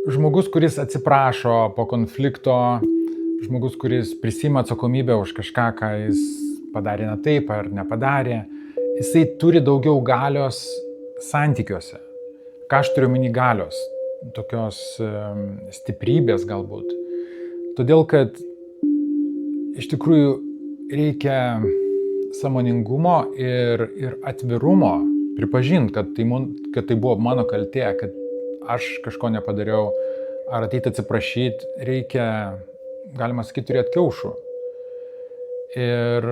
žmogus, kuris atsiprašo po konflikto, žmogus, kuris prisima atsakomybę už kažką, ką jis padarė ne taip ar nepadarė, jisai turi daugiau galios santykiuose. Ką aš turiu omeny galios? Tokios stiprybės galbūt. Todėl, kad iš tikrųjų reikia sąmoningumo ir atvirumo pripažinti, kad tai buvo mano kaltė, kad aš kažko nepadariau, ar ateiti atsiprašyti, reikia, galima sakyti, turėti kiaušų. Ir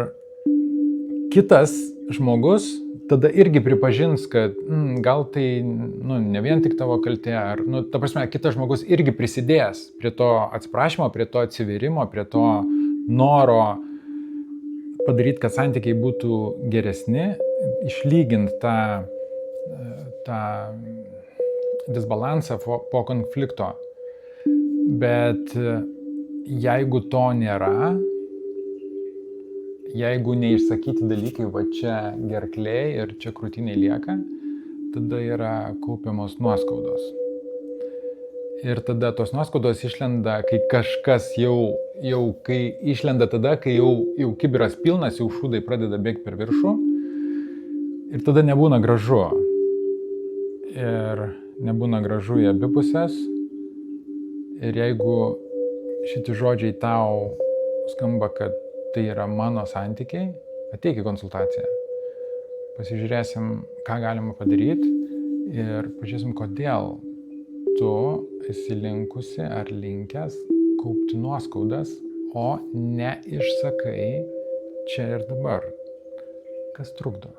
kitas žmogus tada irgi pripažins, kad gal tai ne vien tik tavo kaltė, ar, ta prasme, kitas žmogus irgi prisidės prie to atsiprašymo, prie to atsivėrimo, prie to noro padaryti, kad santykiai būtų geresni, išlyginti tą disbalansą po konflikto. Bet jeigu to nėra, jeigu neišsakyti dalykai va čia gerklėj ir čia krūtinėj lieka, tada yra kaupiamos nuoskaudos. Ir tada tos nuoskaudos išlenda, kai kažkas jau kai išlenda tada, kai jau kibiras pilnas, jau šūdai pradeda bėgti per viršų. Ir tada nebūna gražu. Ir nebūna gražu į abi pusės. Ir jeigu šitie žodžiai tau skamba, kad tai yra mano santykiai, ateik į konsultaciją. Pasižiūrėsim, ką galima padaryti ir pažiūrėsim, kodėl tu esi linkusi ar linkęs kaupti nuoskaudas, o neišsakai čia ir dabar. Kas trukdo?